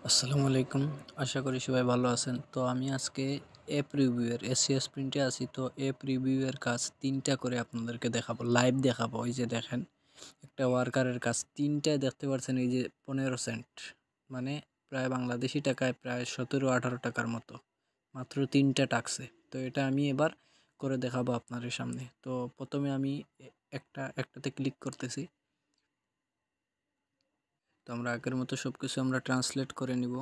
আসসালামু আলাইকুম। আশা করি সবাই ভালো আছেন। তো আমি আজকে অ্যাপ রিভিউয়ের Seosprint-এ আছি। তো অ্যাপ রিভিউয়ের কাজ ৩টা করে আপনাদেরকে দেখাবো, লাইভ দেখাবো। এই যে দেখেন, একটা ওয়ার্কারের কাজ ৩টায় দেখতে পাচ্ছেন, এই যে 15 সেন্ট, মানে প্রায় বাংলাদেশি টাকায় প্রায় 17-18 টাকার মতো, মাত্র ৩টা টাস্কে। তো এটা আমি এবার করে দেখাবো আপনাদের সামনে। তো প্রথমে আমি একটাতে ক্লিক করতেছি। তো আমরা আগের মতো সবকিছু আমরা ট্রান্সলেট করে নিব।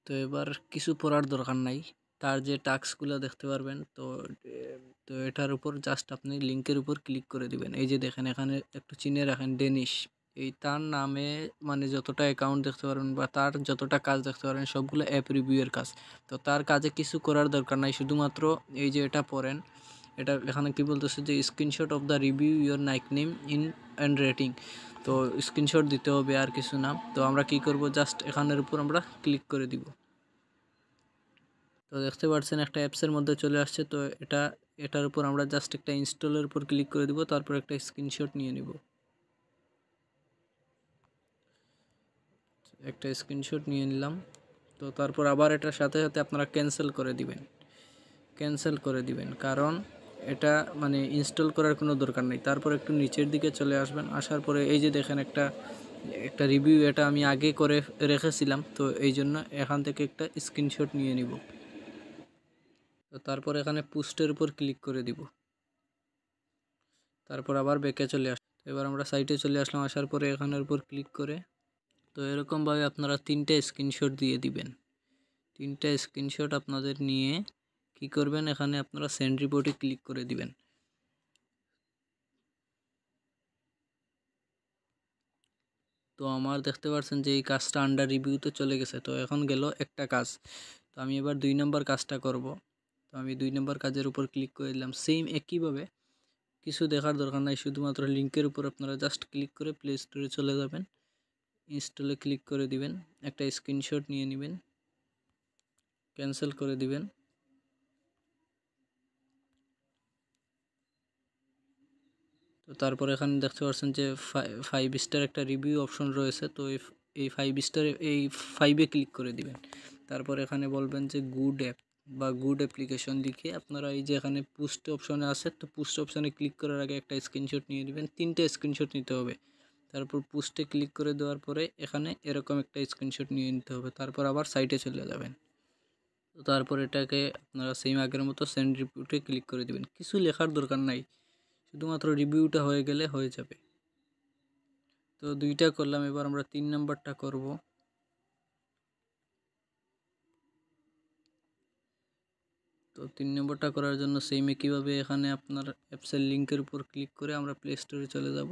তো এবার কিছু পড়ার দরকার নাই, তার যে টাস্কগুলো দেখতে পারবেন। তো এটার উপর জাস্ট আপনি লিঙ্কের উপর ক্লিক করে দিবেন। এই যে দেখেন, এখানে একটু চিনে রাখেন, ডেনিশ। এই তার নামে মানে যতটা অ্যাকাউন্ট দেখতে পারবেন বা তার যতটা কাজ দেখতে পারবেন সবগুলো অ্যাপ রিভিউয়ের কাজ। তো তার কাজে কিছু করার দরকার নাই, শুধুমাত্র এই যে এটা পড়েন। এটা এখানে কি বলতেছে যে screenshot of the review your নাইক নেম ইন অ্যান্ড রেটিং। তো স্ক্রিনশট দিতে হবে, আর কিছু না। তো আমরা কি করব, জাস্ট এখানের উপর আমরা ক্লিক করে দিব। তো দেখতে পাচ্ছেন একটা অ্যাপসের মধ্যে চলে আসছে। তো এটার উপর আমরা জাস্ট একটা ইনস্টলের উপর ক্লিক করে দিব, তারপর একটা স্ক্রিনশট নিয়ে নিব। একটা স্ক্রিনশট নিয়ে নিলাম। তো তারপর আবার এটার সাথে সাথে আপনারা ক্যান্সেল করে দিবেন, কারণ এটা মানে ইনস্টল করার কোনো দরকার নেই। তারপর একটু নিচের দিকে চলে আসবেন, আসার পরে এই যে দেখেন একটা রিভিউ, এটা আমি আগে করে রেখেছিলাম। তো এই জন্য এখান থেকে একটা স্ক্রিনশট নিয়ে নিব। তো তারপর এখানে পোস্টের উপর ক্লিক করে দিব, তারপর আবার ব্যাকে চলে আস। এবার আমরা সাইটে চলে আসলাম, আসার পরে এখানের উপর ক্লিক করে, তো এরকমভাবে আপনারা 3টে স্ক্রিনশট দিয়ে দিবেন। 3টে স্ক্রিনশট আপনাদের নিয়ে কি করবেন, এখানে আপনারা সেন্ড রিপোর্টে ক্লিক করে দিবেন। তো আমার দেখতে পাচ্ছেন যে এই কাজটা আন্ডার রিভিউতে চলে গেছে। তো এখন গেল একটা কাজ। তো আমি এবার 2 নম্বর কাজটা করব। তো আমি 2 নম্বর কাজের উপর ক্লিক করে দিলাম। সেম একইভাবে, কিছু দেখার দরকার নাই, শুধুমাত্র লিঙ্কের উপর আপনারা জাস্ট ক্লিক করে প্লে স্টোরে চলে যাবেন, ইনস্টলে ক্লিক করে দিবেন, একটা স্ক্রিনশট নিয়ে নেবেন, ক্যান্সেল করে দিবেন। তো তারপর এখানে দেখতে পাচ্ছেন যে 5 স্টার একটা রিভিউ অপশন রয়েছে। তো এই 5 স্টার, এই 5-এ ক্লিক করে দিবেন। তারপর এখানে বলবেন যে গুড অ্যাপ বা গুড অ্যাপ্লিকেশন লিখে আপনারা এই যে এখানে পোস্ট অপশনে আছে, তো পোস্ট অপশনে ক্লিক করার আগে একটা স্ক্রিনশট নিয়ে নেবেন। 3টে স্ক্রিনশট নিতে হবে। তারপর পোস্টে ক্লিক করে দেওয়ার পরে এখানে এরকম একটা স্ক্রিনশট নিয়ে নিতে হবে। তারপর আবার সাইটে চলে যাবেন। তো তারপর এটাকে আপনারা সেম আগের মতো সেন্ড রিপোর্টে ক্লিক করে দিবেন। কিছু লেখার দরকার নাই, শুধুমাত্র রিভিউটা হয়ে গেলে হয়ে যাবে। তো 2টা করলাম, এবার আমরা 3 নাম্বারটা করব। তো 3 নম্বরটা করার জন্য সেম একইভাবে এখানে আপনার অ্যাপসের লিঙ্কের উপর ক্লিক করে আমরা প্লে স্টোরে চলে যাব,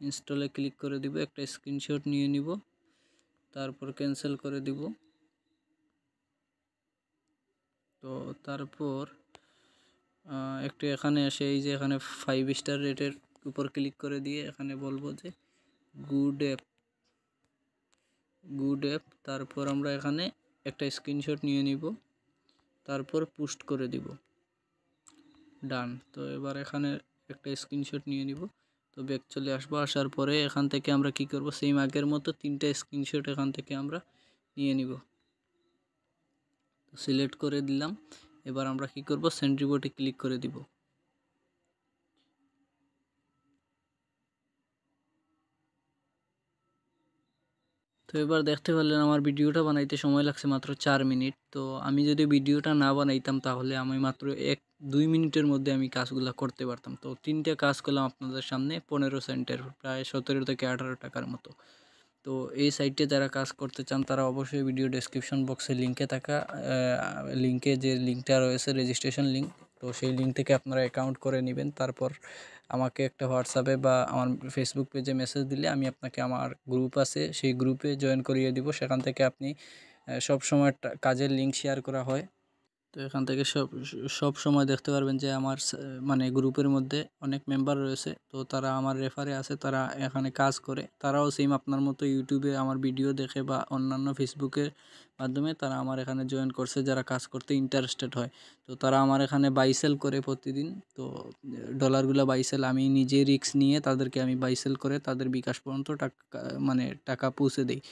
ইনস্টলে ক্লিক করে দিব, একটা স্ক্রিনশট নিয়ে নিব, তারপর ক্যান্সেল করে দিব। তো তারপর একটু এখানে এসে এই যে এখানে 5 স্টার রেটের উপর ক্লিক করে দিয়ে এখানে বলবো যে গুড অ্যাপ। তারপর আমরা এখানে একটা স্ক্রিনশট নিয়ে নিব, তারপর পোস্ট করে দিব, ডান। তো এবার এখানে একটা স্ক্রিনশট নিয়ে নিব। তো ব্যাক চলে আসবো, আসার পরে এখান থেকে আমরা কি করব, সেম আগের মতো 3টে স্ক্রিনশট এখান থেকে আমরা নিয়ে নিব। তো সিলেক্ট করে দিলাম। এবার আমরা কি করব, সেন্ড রিপোর্টে ক্লিক করে দিব। তো এবার দেখতে পারলেন আমার ভিডিওটা বানাইতে সময় লাগছে মাত্র 4 মিনিট। তো আমি যদি ভিডিওটা না বানাইতাম তাহলে আমি মাত্র 1-2 মিনিটের মধ্যে আমি কাজগুলো করতে পারতাম। তো 3টে কাজ করলাম আপনাদের সামনে 15 সেন্টের, প্রায় 17 থেকে 18 টাকার মতো। তো এই সাইটে যারা কাজ করতে চান তারা অবশ্যই ভিডিও ডেসক্রিপশন বক্সে লিঙ্কে যে লিঙ্কটা রয়েছে, রেজিস্ট্রেশন লিঙ্ক, তো সেই লিঙ্ক থেকে আপনারা অ্যাকাউন্ট করে নেবেন। তারপর আমাকে একটা হোয়াটসঅ্যাপে বা আমার ফেসবুক পেজে মেসেজ দিলে আমি আপনাকে, আমার গ্রুপ আছে সেই গ্রুপে জয়েন করিয়ে দিব। সেখান থেকে আপনি সব সময় কাজের লিঙ্ক শেয়ার করা হয়। তো এখান থেকে সব সময় দেখতে পারবেন যে আমার মানে গ্রুপের মধ্যে অনেক মেম্বার রয়েছে, তো তারা আমার রেফারে আছে, তারা এখানে কাজ করে, তারাও সেম আপনার মতো ইউটিউবে আমার ভিডিও দেখে বা অন্যান্য ফেসবুকের মাধ্যমে তারা আমার এখানে জয়েন করছে, যারা কাজ করতে ইন্টারেস্টেড হয়। তো তারা আমার এখানে বাই সেল করে প্রতিদিন। তো ডলারগুলো বাই সেল আমি নিজে রিস্ক নিয়ে তাদেরকে আমি বাই সেল করে তাদের বিকাশ পর্যন্ত টাকা মানে টাকা পৌঁছে দিই।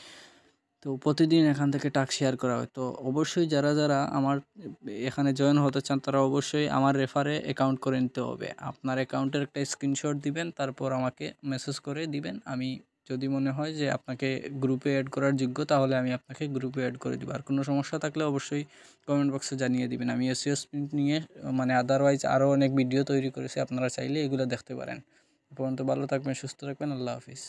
তো প্রতিদিন এখান থেকে টাস্ক শেয়ার করা হয়। তো অবশ্যই যারা আমার এখানে জয়েন হতে চান তারা অবশ্যই আমার রেফারে অ্যাকাউন্ট করে নিতে হবে। আপনার অ্যাকাউন্টের একটা স্ক্রিনশট দিবেন, তারপর আমাকে মেসেজ করে দিবেন। আমি যদি মনে হয় যে আপনাকে গ্রুপে অ্যাড করার যোগ্য, তাহলে আমি আপনাকে গ্রুপে অ্যাড করে দিব। আর কোনো সমস্যা থাকলে অবশ্যই কমেন্ট বক্সে জানিয়ে দিবেন। আমি Seosprint নিয়ে মানে আদারওয়াইজ আরও অনেক ভিডিও তৈরি করেছি, আপনারা চাইলে এগুলো দেখতে পারেন। এ পর্যন্ত ভালো থাকবেন, সুস্থ থাকবেন। আল্লাহ হাফিজ।